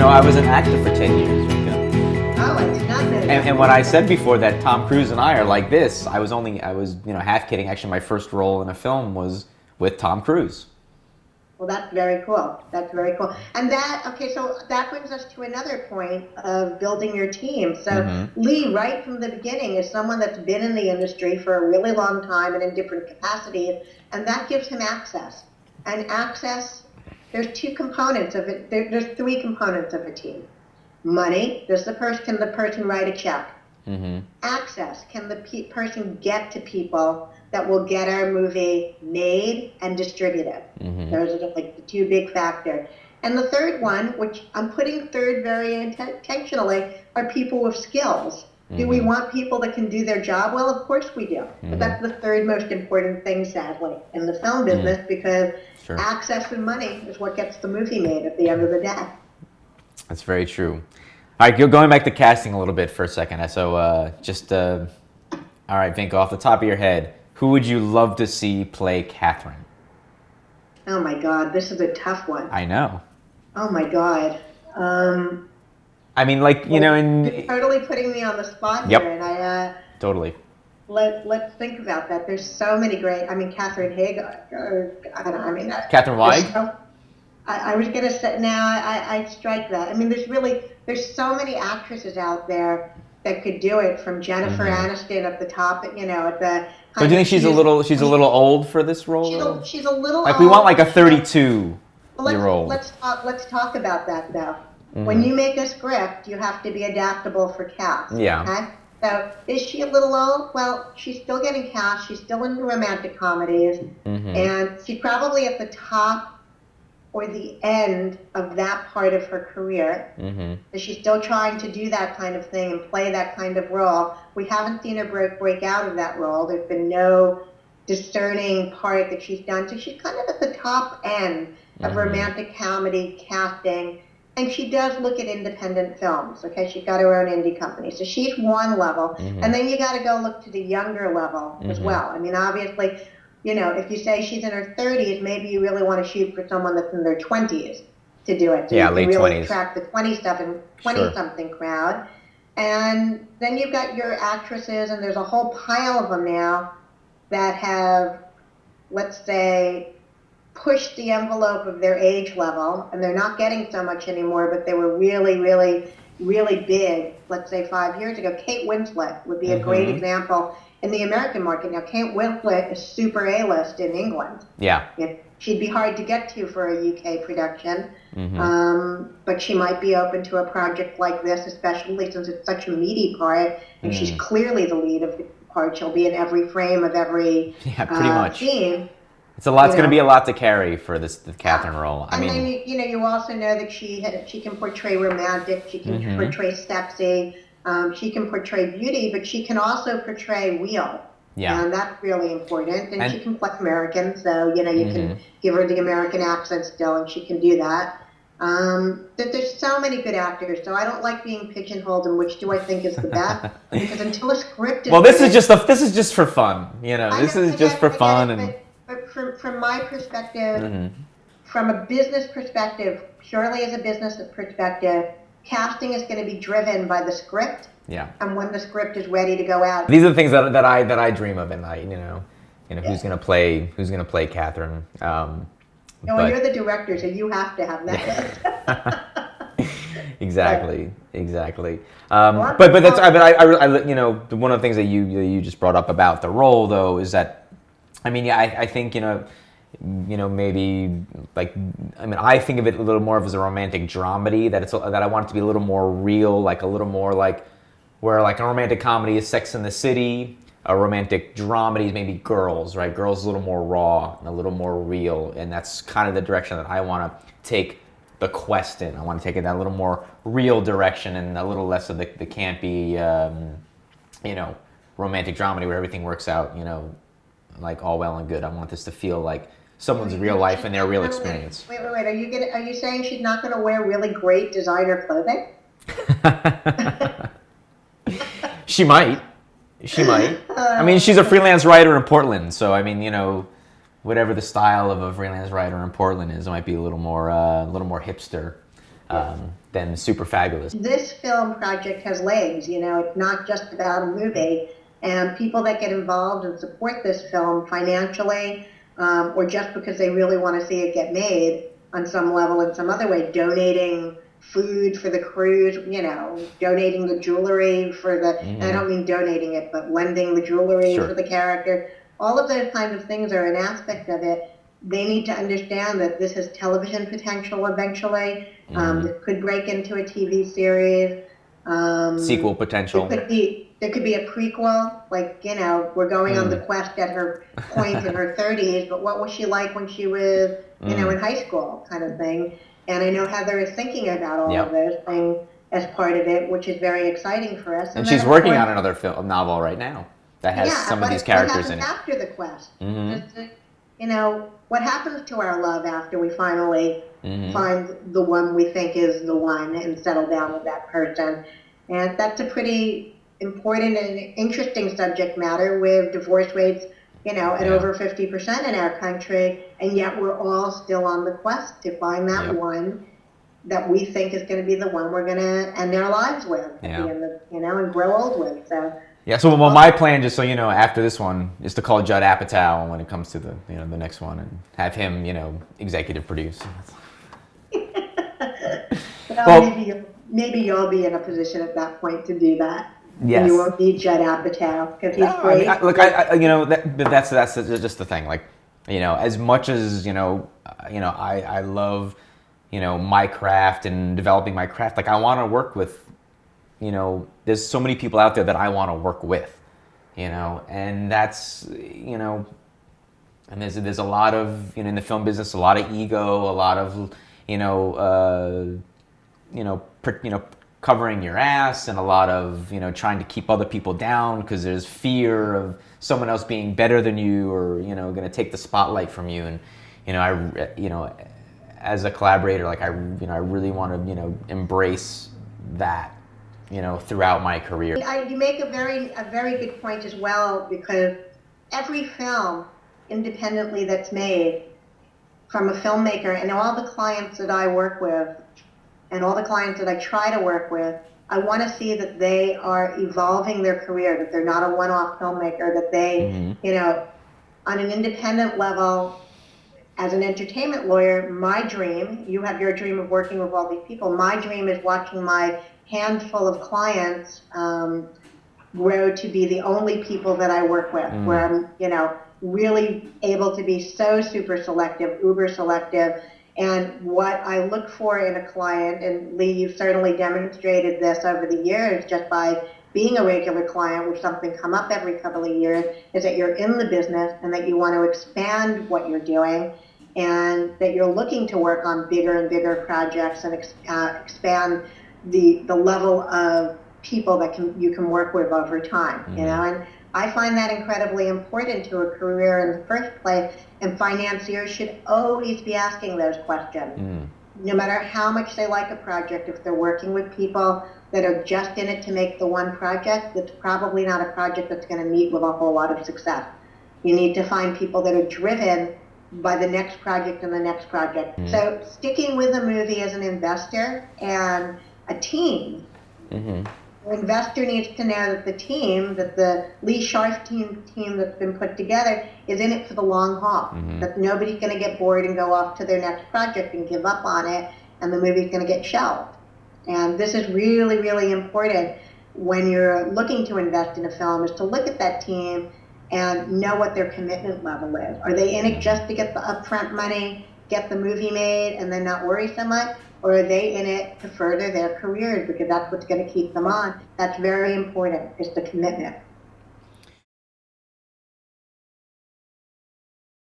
I was an actor for 10 years, Vinca. Oh, I did not know that. And when I said before that Tom Cruise and I are like this, I was half kidding. Actually, my first role in a film was with Tom Cruise. Well, that's very cool. That's very cool. And so that brings us to another point of building your team. So Lee, right from the beginning, is someone that's been in the industry for a really long time and in different capacities, and that gives him access. And access, there's two components of it. There's three components of a team. Money, can the person write a check? Access, can the person get to people that will get our movie made and distributed? Those are like the two big factors. And the third one, which I'm putting third very intentionally, are people with skills. Do we want people that can do their job? Well, of course we do. But that's the third most important thing, sadly, in the film business, because access and money is what gets the movie made at the end of the day. That's very true. All right, going back to casting a little bit for a second. So all right, Vinca, off the top of your head, who would you love to see play Catherine? Oh my God, this is a tough one. I know. Oh my God. I mean, you're totally putting me on the spot here, and totally. Let's think about that. There's so many great. I mean, Catherine Haig. Catherine Weig. I was gonna say now. I strike that. I mean, there's so many actresses out there that could do it. From Jennifer Aniston at the top, at the. So do you think she's a little old for this role? She's a little. Like old. We want like a 32-year-old. Let's talk about that though. When you make a script, you have to be adaptable for cast. Yeah. Okay? So is she a little old? Well, she's still getting cast. She's still in romantic comedies, and she's probably at the top or the end of that part of her career. So she's still trying to do that kind of thing and play that kind of role. We haven't seen her break out of that role. There's been no discerning part that she's done. So she's kind of at the top end of romantic comedy casting. And she does look at independent films, okay? She's got her own indie company. So she's one level. And then you got to go look to the younger level as well. I mean, obviously, if you say she's in her 30s, maybe you really want to shoot for someone that's in their 20s to do it. So yeah, you late can really 20s. Attract the 20-something crowd. And then you've got your actresses, and there's a whole pile of them now that have, let's say, pushed the envelope of their age level, and they're not getting so much anymore, but they were really, really, really big, let's say 5 years ago. Kate Winslet would be a great example in the American market. Now, Kate Winslet is super A-list in England. Yeah. She'd be hard to get to for a UK production, but she might be open to a project like this, especially since it's such a meaty part, and she's clearly the lead of the part. She'll be in every frame of every pretty much. scene. It's going to be a lot to carry for the Catherine role. Then you also know that she can portray romantic, she can portray sexy, she can portray beauty, but she can also portray real. Yeah. And that's really important. And she can play American, so you can give her the American accent still, and she can do that. There's so many good actors, so I don't like being pigeonholed in which do I think is the best, because until a script is this is just for fun. This is just for fun. But from my perspective, from a business perspective, purely as a business perspective, casting is going to be driven by the script. Yeah. And when the script is ready to go out. These are the things that I dream of at night. Who's going to play Catherine. You're the director, so you have to have that list. Exactly. But that's I one of the things that you just brought up about the role though is that. I think, maybe I think of it a little more as a romantic dramedy, that I want it to be a little more real, like a little more like where like a romantic comedy is Sex and the City, a romantic dramedy is maybe Girls, right? Girls is a little more raw and a little more real, and that's kind of the direction that I want to take the quest in. I want to take it that little more real direction and a little less of the campy, romantic dramedy where everything works out, like all well and good. I want this to feel like someone's real life and their real experience. Wait. Are you saying she's not going to wear really great designer clothing? She might. She's a freelance writer in Portland, so whatever the style of a freelance writer in Portland is, it might be a little more hipster. then super fabulous. This film project has legs, it's not just about a movie. And people that get involved and support this film financially, or just because they really want to see it get made on some level in some other way, donating food for the cruise, donating the jewelry for the, and I don't mean donating it, but lending the jewelry for the character. All of those kinds of things are an aspect of it. They need to understand that this has television potential eventually. It could break into a TV series. Sequel potential. There could be a prequel, like, we're going on the quest at her point in her 30s, but what was she like when she was, in high school, kind of thing. And I know Heather is thinking about all of those things as part of it, which is very exciting for us. And she's working on another novel right now that has some of these characters in it. After the quest. What happens to our love after we finally find the one we think is the one and settle down with that person? And that's a pretty important and interesting subject matter with divorce rates, at over 50% in our country, and yet we're all still on the quest to find that one that we think is going to be the one we're going to end our lives with at the end of, and grow old with. So my plan, just so you know, after this one, is to call Judd Apatow when it comes to the the next one and have him executive produce. Maybe you'll be in a position at that point to do that. Yes. And you won't need Judd Apatow because he's great. That's just the thing. Like, as much as I love my craft and developing my craft. Like, I want to work with. There's so many people out there that I want to work with. And that's and there's a lot of in the film business, a lot of ego, a lot of covering your ass, and a lot of trying to keep other people down because there's fear of someone else being better than you or going to take the spotlight from you. And as a collaborator, like I really want to embrace that throughout my career. You make a very good point as well, because every film independently that's made from a filmmaker, and all the clients that I work with and all the clients that I try to work with, I want to see that they are evolving their career, that they're not a one-off filmmaker, that they, on an independent level, as an entertainment lawyer, my dream, you have your dream of working with all these people, my dream is watching my handful of clients grow to be the only people that I work with, where I'm, really able to be so super selective, uber selective. And what I look for in a client, and Lee, you've certainly demonstrated this over the years just by being a regular client with something come up every couple of years, is that you're in the business and that you want to expand what you're doing, and that you're looking to work on bigger and bigger projects and expand the level of people that you can work with over time, and I find that incredibly important to a career in the first place, and financiers should always be asking those questions. No matter how much they like a project, if they're working with people that are just in it to make the one project, that's probably not a project that's going to meet with a whole lot of success. You need to find people that are driven by the next project and the next project. So sticking with a movie as an investor and a team, the investor needs to know that the team, that the Lee Scharfstein team that's been put together is in it for the long haul, that nobody's going to get bored and go off to their next project and give up on it, and the movie's going to get shelved. And this is really, really important when you're looking to invest in a film, is to look at that team and know what their commitment level is. Are they in it just to get the upfront money, get the movie made, and then not worry so much? Or are they in it to further their careers because that's what's going to keep them on? That's very important, is the commitment.